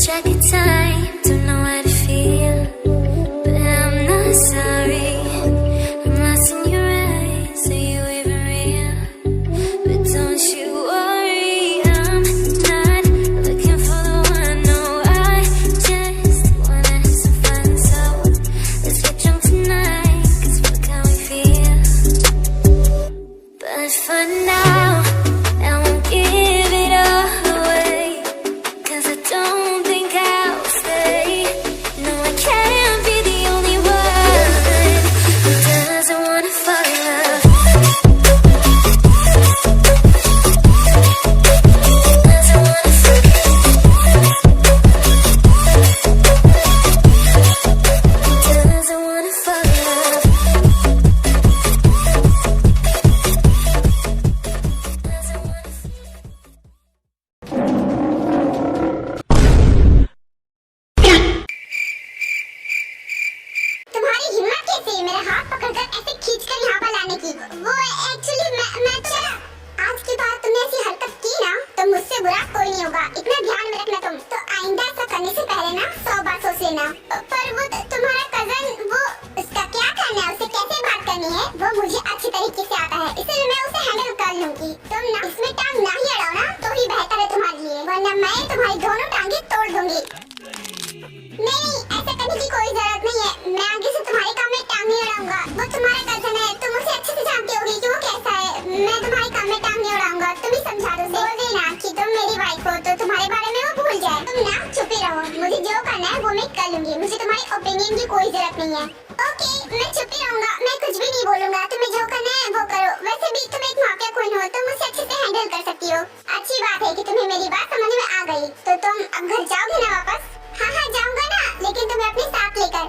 track of time, don't know how to feel, but I'm not sorry. I'm lost in your eyes, are you even real? But don't you worry, I'm not looking for the one. No, I just wanna have some fun. So let's get drunk tonight, 'cause fuck how we feel. But for now, I won't give it all away, 'cause I don't think I'll stay. No, I can't be the only one who doesn't wanna fall in love. Doesn't wanna fall in love. Doesn't wanna fall in love. Doesn't wanna. तुम्हारी हिम्मत कैसे है मेरा हाथ पकड़कर ऐसे खींचकर यहाँ पर लाने की? वो एक्चुअली मैं तो आज के बाद तुमने ऐसी हरकत की ना तो मुझसे बुरा कोई नहीं होगा, इतना ध्यान में रखना तुम। तो आइंदा ऐसा करने से पहले ना 100 बार सोच लेना। पर वो तुम्हारा कजन, वो उसका क्या करना है, उसे कैसे बात करनी है वो मुझे अच्छी तरीके से आता है, इसलिए मैं उसे हैंडल कर लूंगी। तुम ना इसमें टांग ना ही अड़ाओ ना तो ही बेहतर है तुम्हारे लिए, वरना मैं तुम्हारी दोनों टांगे तोड़ दूंगी। नहीं, ऐसा करने की कोई जरूरत नहीं है, मैं आगे से तुम्हारे काम में टांग नहीं अड़ाऊंगा। वो तुम्हारा कजन है, तुम उसे अच्छे से जानते होगे कि वो कैसा है। मैं तुम्हारे काम में टांग नहीं अड़ाऊंगा, तुम ही समझा दो, बोल देना कि तुम मेरी वाइफ हो तो तुम्हारे बारे में वो भूल जाए। तुम ना चुप ही रहो, मुझे जो करना है वो मैं कर लूंगी, मुझे तुम्हारी ओपिनियन की कोई जरूरत नहीं है। ओके, मैं चुप ही रहूंगा, मैं कुछ भी नहीं बोलूंगा, तुम्हें जो करना है वो करो। वैसे भी तुम एक माफिया क्वीन हो, तुम मुझे अच्छे से हैंडल कर सकती हो। अच्छी बात है कि तुम्हें मेरी बात समझ में आ गई, तो तुम अब घर जाओगे ना वापस? हाँ हाँ जाऊंगा ना, लेकिन तुम्हें अपने साथ लेकर।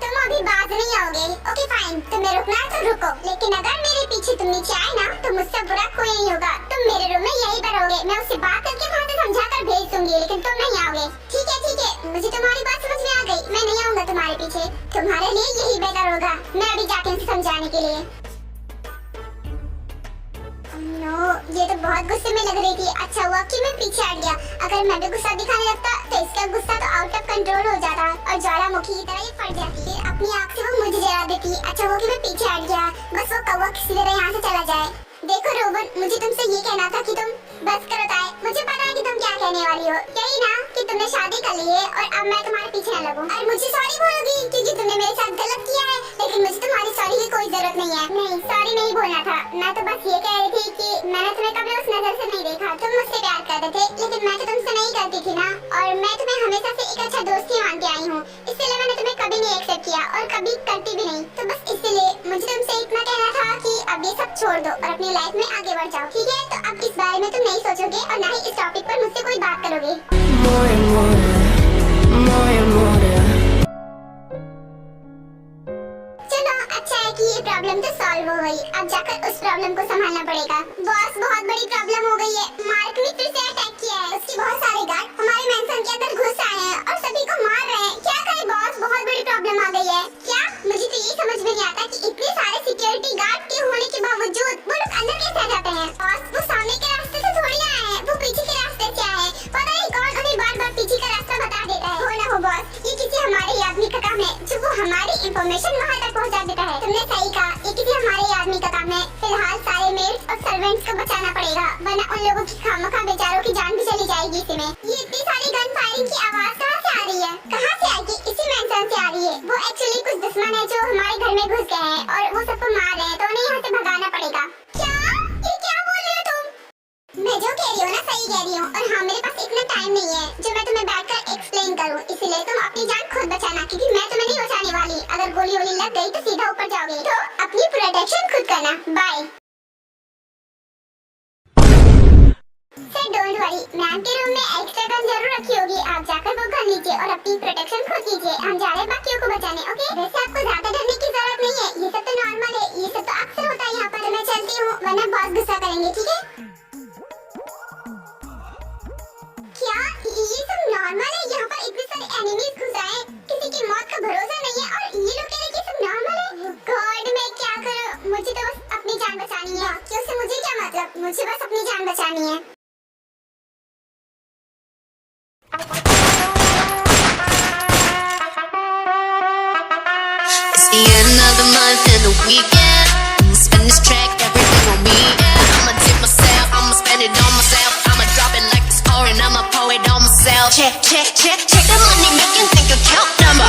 तुम अभी बाज नहीं आओगे। ओके फाइन, तुम्हें रुकना है तो रुको, लेकिन अगर मेरे पीछे तुम नीचे आए ना तो मुझसे बुरा कोई नहीं होगा। तुम मेरे रूम में यहीं पर रहोगे, मैं उससे बात करके वहाँ से समझा कर भेज दूंगी, लेकिन तुम नहीं आओगे। ठीक है, मुझे तुम्हारी बात समझ में आ गई, मैं नहीं आऊंगा तुम्हारे पीछे, तुम्हारे लिए यही बेहतर होगा। मैं अभी जाती हूँ उसे समझाने के लिए। नो, ये तो बहुत गुस्से में लग रही थी। अच्छा हुआ कि मैं पीछे हट गया, अगर मैं भी गुस्सा दिखाने लगता तो इसका गुस्सा तो आउट ऑफ कंट्रोल हो जाता और ज्वालामुखी की तरह ये फट जाती है। अपनी आँख से वो मुझे जला देती। अच्छा हुआ कि मैं पीछे हट गया, बस वो कौवा किसी तरह यहाँ से चला जाए। देखो रोबन, मुझे तुमसे ये कहना था कि तुम बस करो ताए, मुझे पता है कि तुम क्या कहने वाली हो। यही ना कि तुमने शादी कर ली है और अब मैं तुम्हारे पीछे न लगूं और मुझे सॉरी बोलोगी क्योंकि तुमने मेरे साथ गलत किया है। लेकिन मुझे तुम्हारी सॉरी की कोई जरूरत नहीं है। नहीं, सॉरी नहीं बोलना था, मैं तो बस ये कह रही थी कि मैंने तुम्हें कभी उस नजर से नहीं देखा। तुम मुझसे प्यार करते थे, लेकिन मैं तो तुमसे नहीं करती थी ना, और मैं तुम्हें हमेशा से एक अच्छा दोस्त ही मान के आई हूँ, इसलिए मैंने तुम्हें कभी नहीं एक्सेप्ट किया और कभी करती भी नहीं। तो बस इसलिए मुझे तुमसे इतना कहना था कि अब ये सब छोड़ दो और अपनी लाइफ में आगे बढ़ जाओ, ठीक है? तो अब इस बारे में तुम नहीं सोचोगे और ना ही इस टॉपिक पर मुझसे कोई बात करोगे। चलो, अच्छा है कि ये प्रॉब्लम तो सॉल्व हो गई, अब जाकर उस प्रॉब्लम को संभालना पड़ेगा। बॉस, बहुत बड़ी प्रॉब्लम हो गई है, मार्क ने फिर से अटैक किया है, उसके बहुत सारे गार्ड हमारे मेंशन के अंदर घुस आए हैं और सभी को मार रहे हैं। क्या करें बॉस, बहुत बड़ी प्रॉब्लम आ गई है। क्या? मुझे तो ये समझ में नहीं आता कि इतने सारे सिक्योरिटी गार्ड के होने के बावजूद वो लोग अंदर कैसे आ जाते हैं। बॉस, वो सामने के रास्ते से थोड़ी आए हैं, वो पीछे के रास्ते से आए हैं। पता नहीं कौन उन्हें बार-बार पीछे का रास्ता बता देता है। हो ना हो बॉस, ये किसी हमारे ही आदमी का काम है जो वो हमारी इंफॉर्मेशन वहाँ तक पहुँचा देता है। तुमने सही कहा, ये किसी हमारे ही आदमी का काम है। फिलहाल सारे मेड्स और सर्वेंट्स को बचाना पड़ेगा, वरना उन लोगों की खामखा बेचारों की जान भी चली जाएगी इसमें। ये इतनी सारी गन फायरिंग की आवाज कहाँ से आ रही है? कहाँ से आएगी? इसी मेंशन से आ रही है। वो एक्चुअली कुछ दुश्मन है जो हमारे घर में घुस गए हैं और वो सबको मार रहे हैं, तो उन्हें यहाँ से भगाना पड़ेगा। क्या? ये क्या बोल रहे हो तुम? मैं जो कह रही हूँ ना सही कह रही हूँ, और हाँ मेरे पास इतना टाइम नहीं है जो मैं तुम्हें बैठकर एक्सप्लेन करूँ, इसलिए तुम अपनी जान खुद बचाना, क्योंकि मैं तुम्हें नहीं बचाने वाली। अगर गोली वोली लग गई तो सीधा ऊपर जाओगे, तो अपनी प्रोटेक्शन खुद करना। Bye. Sir don't worry, ma'am के रूम में एक्स्ट्रा गन जरूर रखी होगी, आप जाकर वो कर लीजिए और अपनी प्रोटेक्शन खुद कीजिए। हम जा रहे हैं बाकियों को बचाने, ओके? वैसे आपको ज्यादा डरने की जरूरत नहीं है, ये सब तो नॉर्मल है, ये सब तो अक्सर होता है यहाँ पर। मैं चलती हूँ वरना बहुत गुस्सा करेंगे, ठीक है? क्या ये सब नॉर्मल है? यहाँ पर इतने सारे एनिमीज घुस आए, किसी की मौत का भरोसा नहीं है और ये लोग कह रहे हैं कि सब नॉर्मल है। गॉड, मैं क्या करूँ? मुझे तो बस अपनी जान बचानी है। क्यों से मुझे क्या मतलब, मुझे बस अपनी जान बचानी है। the weekend. Spin this track, everything on me. Yeah, I'ma tip myself, I'ma spend it on myself. I'ma drop it like it's pouring, I'ma pour it on myself. Check, check, check, check the money making think account number.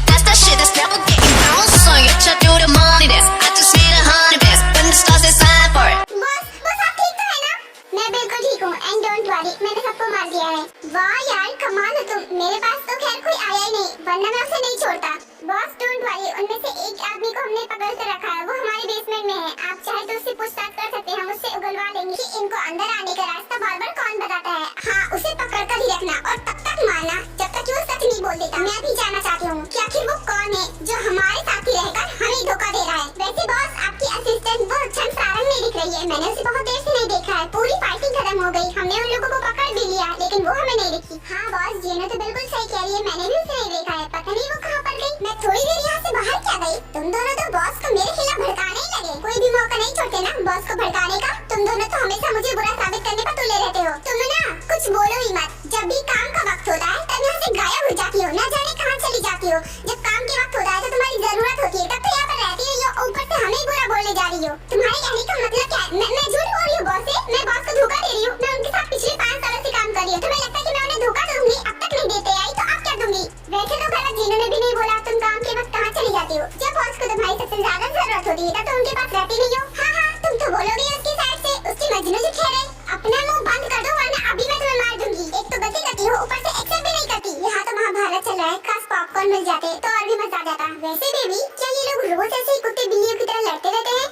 That's that shit that's never getting bounced on you. Check do the money dance. I just need 100 bands. When the stars they sign for it. Boss आप ठीक तो है ना? मैं बिल्कुल ठीक हूँ and don't worry, मैंने सबको मार दिया है। वाह यार कमाल हो तुम, मेरे पास तो खैर कोई आया ही नहीं, वरना मैं उसे नहीं छोड़ता। बॉस डोंट वरी, उनमें से एक आदमी को हमने पकड़ कर रखा है, वो हमारे बेसमेंट में है। आप चाहे तो उससे पूछताछ कर सकते हैं, हम उससे उगलवा देंगे कि इनको अंदर आने का रास्ता बार बार कौन बताता है। हाँ उसे पकड़ कर ही रखना और तब तक मारना जब तक वो सच नहीं बोल देता। मैं भी जानना चाहती हूँ कि आखिर वो कौन है जो हमारे साथ ही रहकर हमें धोखा दे रहा है। वैसे बॉस आपकी असिस्टेंट वो अच्छा सारंग नहीं दिख रही है, मैंने उसे बहुत देर से नहीं देखा है। पूरी फाइटिंग खत्म हो गई, हमने उन लोगों को पकड़ भी लिया लेकिन वो हमें नहीं दिखी। हाँ बॉस जीनो तो बिल्कुल सही कह रही है, मैंने भी उसे नहीं देखा है, पता नहीं वो कहाँ पर गई। मैं थोड़ी देर यहाँ से बाहर क्या गई? तुम दोनों तो बॉस को मेरे खिलाफ भड़काने ही लगे, कोई भी मौका नहीं छोड़ते ना बॉस को भड़काने का। तुम दोनों तो हमेशा मुझे बुरा साबित करने पर तुले रहते हो। तुम ना कुछ बोलो ही मत, जब भी काम का वक्त होता है तब यहाँ से गायब हो जाती हो, ना जाने कहाँ चली जाती हो। जब काम के वक्त होता है तो तुम्हारी जरूरत होती है, तब तो यहाँ पर रहती हो, ऊपर से हमें बुरा बोलने जा रही हो। तुम्हारे कहने का मतलब क्या है? मैं झूठ बोल रही हूँ बॉस से, मैं बॉस को धोखा दे रही हूँ। मैं उनके साथ पिछले 5 सालों से काम कर रही हूँ, तुम्हें लगता है कि मैं उन्हें धोखा दूंगी? अब तक नहीं देते आई तो अब क्या दूंगी? वैसे तो गलत जीनों ने भी नहीं बोला, तुम काम के वक्त कहाँ चली जाती हो? जब बॉस को तुम्हारी सबसे ज्यादा जरूरत होती है तब तो उनके पास रहती नहीं हो। हाँ हाँ तुम तो बोलोगे उसकी साइड से, उसकी मजनू जी खेल रहे। अपना मुंह बंद कर दो वरना अभी मैं तुम्हें मार दूंगी। एक तो गलती करती हो, ऊपर से एक्सेप्ट भी नहीं करती। यहाँ तो महाभारत चल रहा है, काश पॉपकॉर्न मिल जाते तो और भी मजा आ जाता। वैसे बेबी क्या ये लोग रोज ऐसे ही कुत्ते बिल्लियों की तरह लड़ते रहते हैं?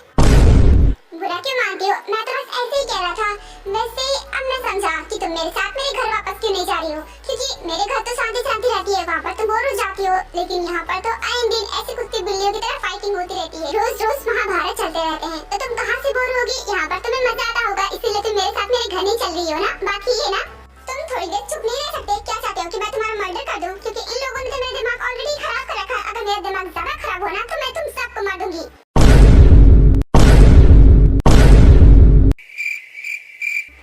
बुरा क्यों मानती हो? मैं तो बस ऐसे ही कह रहा था। वैसे अब मैं समझा कि तुम मेरे साथ मेरे घर वापस क्यों नहीं जा रही हो, क्योंकि मेरे घर तो शांति शांति रहती है, वहाँ पर तुम बोर हो जाती हो, लेकिन यहाँ पर तो आए दिन ऐसे कुत्ते बिल्लियों की तरह फाइटिंग होती रहती है, रोज रोज महाभारत चलते रहते हैं। तो तुम कहाँ से बोर होगी? यहाँ पर तुम्हें मजा आता होगा, इसीलिए तुम मेरे साथ मेरे घर नहीं चल रही हो ना। बात ये ना, तुम थोड़ी देर चुप नहीं रह सकते? क्या चाहते हो कि मैं तुम्हारा मर्डर कर दूं? क्योंकि इन लोगों ने तो मेरा दिमाग ऑलरेडी खराब कर रखा है। अगर मेरा दिमाग ज्यादा खराब होना तो मैं तुम सबको मार दूंगी।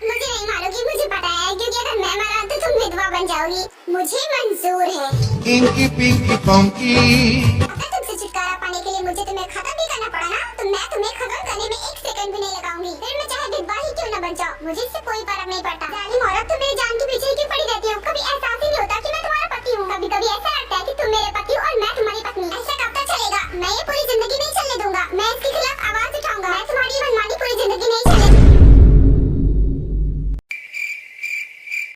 मुझे नहीं मारोगी, मुझे पता है, क्योंकि अगर मैं मरा तो तुम विधवा बन जाओगी। मुझे मंजूर है। Inky Pinky Punky. अगर तुमसे छुटकारा पाने के लिए मुझे तुम्हें खत्म भी करना पड़ा ना, तो मैं तुम्हें खत्म करने में 1 सेकंड भी नहीं लगाऊंगी। फिर मैं चाहे विधवा ही क्यों न बन जाऊं, मुझे इससे कोई फर्क नहीं पड़ता। जालिम औरत, तुम मेरी जान के पीछे ही क्यों पड़ी रहती हो? कभी एहसास ही नहीं होता कि मैं तुम्हारा पति हूँ। कभी कभी ऐसा लगता है कि तुम मेरे पति हो और मैं तुम्हारी पत्नी। ऐसा कब तक चलेगा? मैं ये पूरी जिंदगी नहीं चलने दूंगा। मैं इसके खिलाफ आवाज उठाऊंगा। मैं तुम्हारी मनमानी पूरी जिंदगी नहीं चलेगी।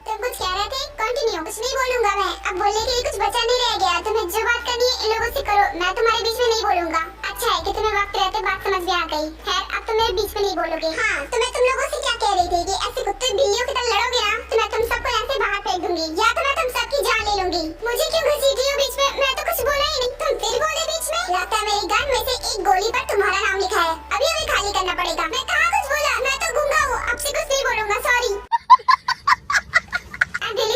तुम कुछ कह रहे थे? कंटिन्यू। कुछ नहीं बोलूंगा मैं, अब बोलने के लिए कुछ बचा नहीं रह गया। तुम्हें जो बात करनी है इन लोगों से करो, मैं तुम्हारे बीच में नहीं बोलूंगा। अच्छा है कि तुम्हें वक्त रहते बात समझ में आ गई। खैर अब तुम मेरे बीच में नहीं बोलोगे। हाँ तो मैं तुम लोगों से क्या कह रही थी कि ऐसे कुत्ते बिल्लियों की तरह लड़ोगे ना तो मैं तुम सबको यहाँ से बाहर फेंक दूंगी, या तो मैं तुम सबकी जान ले लूंगी। मुझे क्यों घसीट रही हो बीच में? मैं तो कुछ बोला ही नहीं, तुम फिर बोले बीच में। लगता है मेरी गन में से एक गोली पर तुम्हारा नाम लिखा है, अभी अभी खाली करना पड़ेगा। मैं कहाँ कुछ बोला? मैं तो गूंगा हूँ, अब से कुछ नहीं बोलूंगा। सॉरी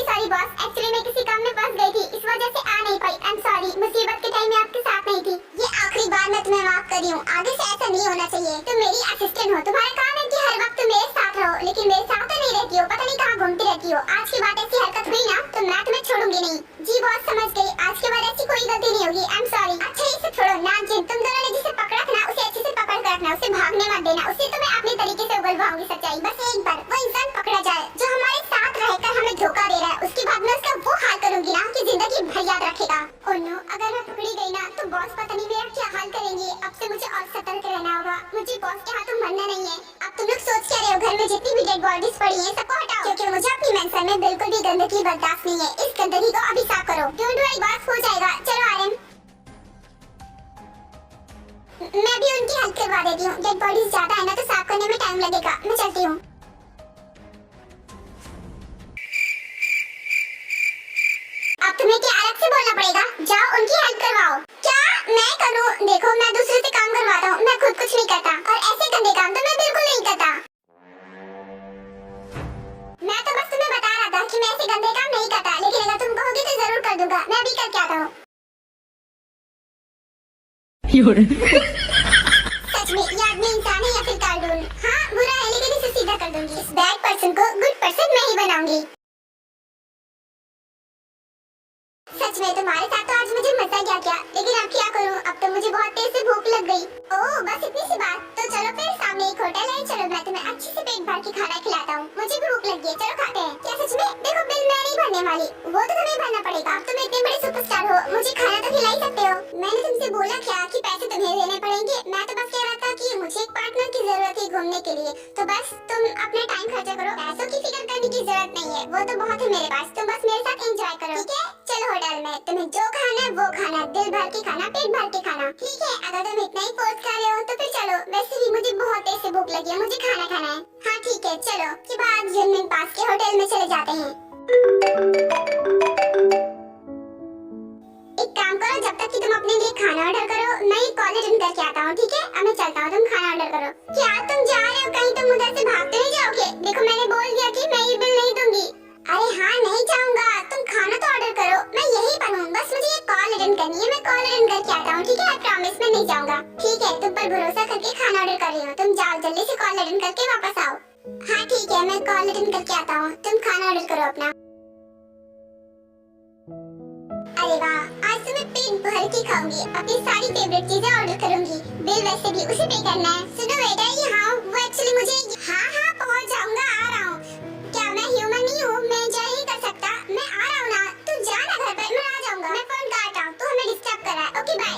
सॉरी बॉस, एक्चुअली मैं किसी काम में फंस गई थी, इस वजह से आ नहीं पाई। आई एम सॉरी, मुसीबत के टाइम में आपके साथ नहीं थी। ये आखिरी बार मैं तुम्हें माफ कर रही हूँ, आगे से ऐसा नहीं होना चाहिए। तुम मेरी असिस्टेंट हो, तुम्हारा काम है कि हर वक्त तुम मेरे साथ रहो, लेकिन मेरे साथ तो नहीं रहती हो, पता नहीं कहाँ घूमती रहती हो। आज के बाद ऐसी हरकत हुई ना तो मैं तुम्हें छोड़ूंगी नहीं। जी बॉस समझ गई, आज के बाद ऐसी कोई गलती नहीं होगी। I am sorry. अच्छा इसे छोड़ो ना, जिन तुम दोनों ने जिसे पकड़ा था ना उसे अच्छे से पकड़ कर रखना, उसे भागने मत देना। उसे तो मैं अपने तरीके से उगलवाऊंगी सच्चाई। बस एक बार वो इंसान पकड़ा जाए जो हमारे साथ रहकर हमें धोखा दे रहा है, उसके बाद मैं उसका वो हाल करूंगी ना कि जिंदगी भर याद रखेगा। ओह नो, अगर मैं पकड़ी गई ना तो बॉस पता नहीं मेरा क्या हाल करेंगे। अब से मुझे और सतर्क रहना होगा, मुझे बॉस के हाथों मरना नहीं है। अब तुम लोग सोच क्या रहे हो? घर में जितनी भी डेड बॉडीज पड़ी हैं सबको हटाओ, क्योंकि मुझे अपनी मेंशन में बिल्कुल भी गंदगी बर्दाश्त नहीं है। इस गंदगी को अभी साफ करो। डोंट वरी बॉस, हो जाएगा। चलो आर्यन, मैं भी उनकी हेल्प करवा देती हूँ। डेड बॉडीज ज्यादा है ना तो साफ करने में टाइम लगेगा। मैं चलती हूँ। अब तुम्हें क्या अलग से बोलना पड़ेगा? जाओ उनकी हेल्प करवाओ। क्या मैं करूँ? देखो मैं दूसरे से काम करवाता हूँ, मैं खुद कुछ नहीं करता, और ऐसे गंदे काम तो मैं बिल्कुल नहीं करता। मैं तो बस तुम्हें बता रहा था कि मैं ऐसे गंदे काम नहीं करता, लेकिन अगर तुम कहोगे तो जरूर कर दूंगा। मैं भी करके आता हूँ। सच में ये आदमी इंसान है या फिर कार्टून? हाँ बुरा है लेकिन इसे सीधा कर दूंगी। इस बैड पर्सन को गुड पर्सन मैं ही बनाऊंगी। सच में तुम्हारे साथ तो आज मुझे मजा क्या, लेकिन अब क्या करूं? अब तो मुझे बहुत तेज से भूख लग गई। ओह एक होटल है, चलो मैं तुम्हें अच्छे से पेट भर के खाना खिलाता हूँ। मुझे भी भूख लगी है, चलो खाते हैं। क्या सच में? देखो बिल मैं नहीं भरने वाली, वो तो तुम्हें भरना पड़ेगा। तुम इतने बड़े सुपरस्टार हो, मुझे खाना तो खिला ही सकते हो। मैंने तुमसे बोला क्या कि पैसे तुम्हें देने पड़ेंगे? मैं तो बस कह रहा था कि मुझे एक पार्टनर की जरूरत है घूमने के लिए, तो बस तुम अपना टाइम खर्चा करो, पैसों की फिक्र करने की जरूरत नहीं है, वो तो बहुत है मेरे पास। तुम बस मेरे साथ एंजॉय करो, ठीक है? चलो होटल में तुम्हें जो खाना है वो खाना, दिल भर के खाना, पेट भर के खाना, ठीक है? अगर तुम इतना ही फोर्स कर रहे हो तो फिर चलो, वैसे भी मुझे बहुत तेज से भूख लगी है, मुझे खाना खाना है। हाँ ठीक है, चलो के बाद जिनमिन पास के होटल में चले जाते हैं। एक काम करो, जब तक कि तुम अपने लिए खाना ऑर्डर करो, मैं ये कॉल अटेंड करके आता हूँ, ठीक है? अब मैं चलता हूँ, तुम खाना ऑर्डर करो। क्या तुम जा रहे हो कहीं? तुम उधर से भाग तो नहीं जाओगे? देखो मैंने बोल दिया कि मैं ये बिल नहीं दूंगी। अरे हाँ नहीं जाऊंगा, तुम खाना तो ऑर्डर करो, मैं यहीं पर हूँ, बस मुझे ये कॉल अटेंड करनी है, मैं कॉल अटेंड करके आता हूँ, ठीक है? आई प्रॉमिस मैं नहीं जाऊंगा, ठीक है? तुम पर भरोसा करके खाना ऑर्डर कर रही हूँ, तुम जाओ जल्दी से कॉल अटेंड करके वापस आओ। हाँ ठीक है, मैं कॉल अटेंड करके आता हूँ, तुम खाना ऑर्डर करो अपना। अरे वाह, आज तो मैं पेट भर के खाऊंगी, अपनी सारी फेवरेट चीजें ऑर्डर करूंगी, बिल वैसे भी उसे पे करना है। सुनो बेटा, ये हाँ वो एक्चुअली मुझे हाँ पहुंच जाऊंगा, आ रहा हूँ। क्या मैं ह्यूमन नहीं हूँ? मैं एंजॉय नहीं कर सकता? मैं आ रहा हूँ ना, तू जा ना घर पर, मैं आ जाऊंगा। मैं फोन काट रहा हूँ, तू हमें डिस्टर्ब कर रहा है। Okay bye.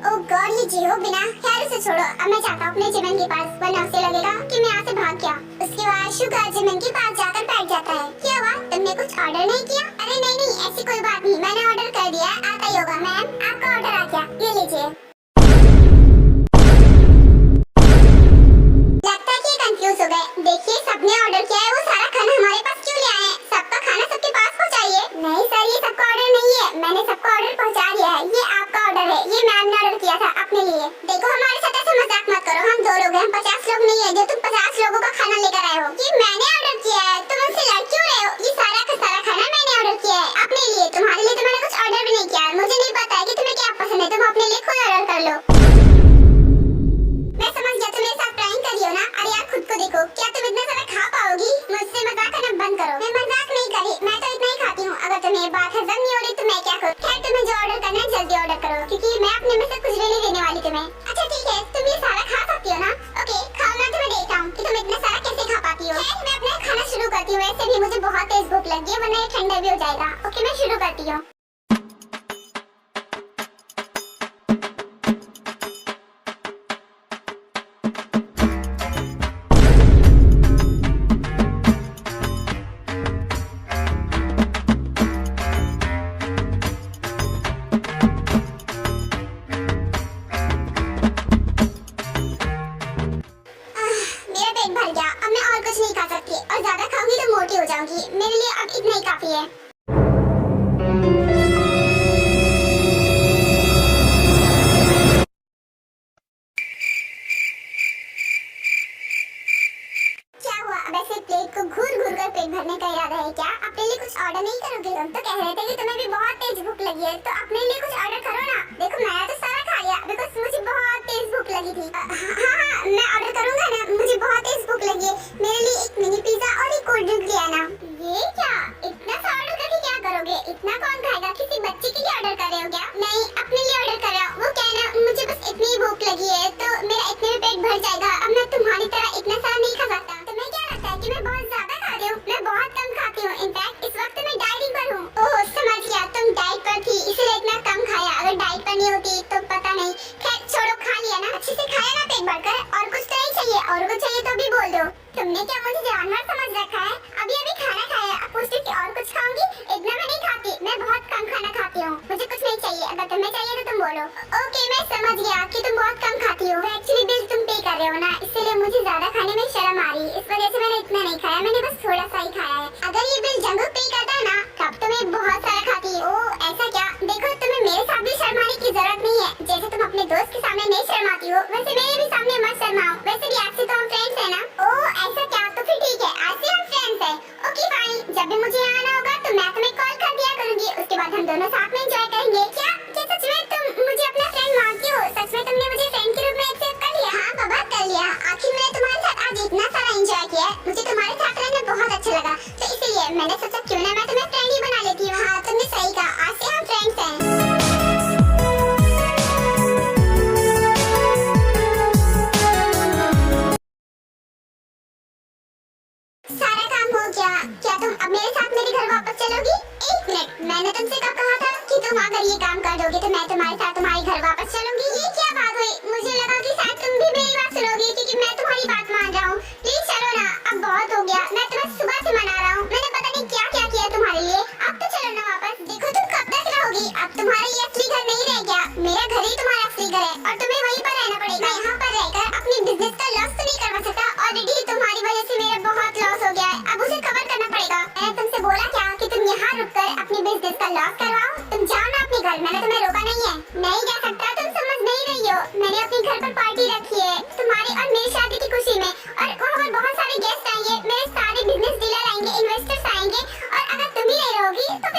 ओह गॉड, ये जियो बिना, खैर उसे छोड़ो, अब मैं जाता हूँ अपने जिमन के पास, वरना उसे लगेगा कि मैं यहाँ से भाग गया। उसके बाद शुगर जिमन के पास जाकर बैठ जाता है। क्या हुआ, तुमने कुछ ऑर्डर नहीं किया? अरे नहीं ऐसी कोई बात नहीं, मैंने ऑर्डर कर दिया, आता ही होगा। मैम आपका ऑर्डर आ गया, ये लीजिए। लगता है कि कंफ्यूज हो गए। देखिए सबने ऑर्डर किया है, वो सारा खाना हमारे पास क्यों ले आए हैं? सबका खाना सबके पास पहुंचाइए। नहीं सर, ये सबका ऑर्डर नहीं है, मैंने सबका ऑर्डर पहुंचा दिया है, ये आपका ऑर्डर है, ये मैम ने ऑर्डर किया था अपने लिए। देखो हमारे साथ ऐसा मजाक मत करो, हम 2 लोग हैं, हम 50 लोग नहीं है जो तुम 50 लोगों का खाना लेकर आए हो। ये मैंने ऑर्डर किया है, तुम हमसे लड़ क्यों रहे हो? ये सारा का सारा खाना मैंने ऑर्डर किया है अपने लिए, तुम्हारे लिए तो मैंने कुछ ऑर्डर भी नहीं किया है। मुझे नहीं पता है कि तुम्हें क्या पसंद है, तुम अपने लिए खुद ऑर्डर कर लो। मैं समझ गया, तुम मेरे साथ प्रैंक कर रही हो ना? अरे यार खुद को देखो, क्या तुम इतना सारा खा पाओगी? मुझसे मजाक करना बंद करो। मैं मजाक नहीं कर रही, मैं तो इतना ही खाती हूँ। अगर तुम्हें ये बात हजम नहीं हो रही तो मैं क्या करूँ? खैर तुम्हें जो ऑर्डर करना है जल्दी ऑर्डर करो, क्योंकि मैं अपने में से कुछ भी नहीं देने वाली तुम्हें। अच्छा ठीक है, तुम ये सारा खा सकती हो ना? ओके खाओ, मैं तुम्हें देखता हूँ कि तुम इतना सारा कैसे खा पाती हो। खैर मैं अपना खाना शुरू करती हूँ, वैसे भी मुझे बहुत तेज भूख लगी है, वरना ये ठंडा भी हो जाएगा। ओके मैं शुरू करती हूँ। मेरा पेट भर गया, अब मैं और कुछ नहीं खा सकती, और ज्यादा खाऊंगी तो मोटी हो जाऊंगी। मेरे लिए अब इतना ही काफी है। क्या हुआ, अब ऐसे प्लेट को घूर घूर कर पेट भरने का इरादा है क्या? अपने लिए कुछ ऑर्डर नहीं करोगे? तुम तो कह रहे थे कि तुम्हें भी बहुत तेज भूख लगी है, तो अपने लिए कुछ ऑर्डर करो ना। देखो मैंने तो सारा खा लिया, बिकॉज़ मुझे बहुत तेज भूख लगी थी। हाँ मैं ऑर्डर करूंगा ना, मुझे बहुत तेज भूख लगी है। मेरे लिए एक मिनी पिज्जा और एक कोल्ड ड्रिंक ले आना। ये क्या, इतना सा ऑर्डर करके क्या करोगे? इतना कौन खाएगा? किसी बच्चे के लिए ऑर्डर कर रहे हो क्या? नहीं अपने लिए ऑर्डर कर रहा हूँ। वो क्या है ना, मुझे बस इतनी ही भूख लगी है, तो मेरा इतने में पेट भर जाएगा। अब मैं तुम्हारी तरह इतना सारा नहीं खा सकता। तुम्हें क्या लगता है कि मैं बहुत ज्यादा खा रही हूँ? मैं बहुत कम खाती हूँ, इनफैक्ट इस वक्त मैं डाइटिंग पर हूँ। ओह समझ गया, तुम डाइट पर थी इसलिए इतना कम खाया। अगर डाइट पर नहीं होती तो पता नहीं। खैर छोड़ो, खा लिया ना, अच्छे से खाया ना पेट भरकर। और कुछ तो नहीं चाहिए? और कुछ चाहिए तो भी बोल दो। तुमने क्या मुझे जानवर समझ रखा है? अभी खाना खाया, अब पूछती कि और कुछ खाऊंगी? इतना मैं नहीं खाती, मैं बहुत कम खाना खाती हूँ, मुझे कुछ नहीं चाहिए। अगर तुम्हें चाहिए तो तुम बोलो। ओके मैं समझ गया कि तुम बहुत कम खाती हो, एक्चुअली बिल तुम पे कर रहे हो ना, इसलिए मुझे ज्यादा खाने में शर्म आ रही है, इस वजह से मैंने इतना नहीं खाया, मैंने बस थोड़ा सा ही खाया है। अगर ये बिल जंगल पे करता है ना तब तो मैं बहुत सारा खाती। ओह ऐसा क्या? देखो तुम्हें मेरे साथ भी शर्माने की जरूरत नहीं है। जैसे तुम अपने दोस्त के सामने नहीं शर्माती हो, वैसे मेरे भी सामने मत शर्माओ। वैसे भी आज से तो हम फ्रेंड्स हैं ना। ओह ऐसा क्या? तो फिर ठीक है, आज से हम फ्रेंड्स हैं। ओके फाइन, जब भी मुझे आना होगा तो मैं तुम्हें कॉल कर दिया करूंगी, उसके बाद हम दोनों साथ में एंजॉय करेंगे। क्या सच में तुम मुझे अपना फ्रेंड मानती हो? सच में तुमने मुझे फ्रेंड के रूप में एक्सेप्ट कर लिया? हाँ बाबा कर लिया, आखिर मैंने तुम्हारे साथ आज इतना सारा एंजॉय किया है, मुझे तुम्हारे साथ रहना बहुत अच्छा लगा, तो इसलिए मैंने सोचा क्यों ना मैं तुम्हें फ्रेंड ही बना लेती हूँ। हाँ तुमने सही कहा, आज से हम फ्रेंड्स हैं। मैंने तुमसे कब कहा था कि तुम अगर ये काम कर दोगे तो मैं तुम्हारे साथ तुम्हारे घर वापस चलूंगी। ये क्या बात हुई? मुझे लगा कि शायद तुम भी मेरी बात सुनोगी क्योंकि मैं तुम्हारी बात मान रहा हूँ। प्लीज चलो ना, अब बहुत हो गया। मैं तुम्हें सुबह से मना रहा हूँ, मैंने पता नहीं क्या क्या किया तुम्हारे लिए। अब तो चलो ना वापस। देखो तुम कब तक रहोगी? अब तुम्हारा ये असली घर नहीं रह गया। मेरा घर ही तुम्हारा असली घर है और तुम्हें वहीं पर रहना पड़ेगा। मैं यहाँ पर रहकर अपने बिजनेस का लॉस तो नहीं करवा सकता। ऑलरेडी तुम्हारी वजह से मेरा बहुत लॉस हो गया है, अब उसे कवर करना पड़ेगा। मैंने तुमसे बोला क्या कि तुम यहाँ रुककर अपने बिजनेस का लॉस करवाओ? तुम जाओ ना अपने घर, मैंने तुम्हें रोका नहीं है। नहीं जा सकता, तुम समझ नहीं रही हो। मैंने अपने घर पर पार्टी रखी है तुम्हारी और मेरी शादी की खुशी में, और वहाँ पर बहुत सारे गेस्ट आएंगे, मेरे सारे बिजनेस डीलर आएंगे, इन्वेस्टर्स आएंगे, और अगर तुम ही नहीं रहोगी तो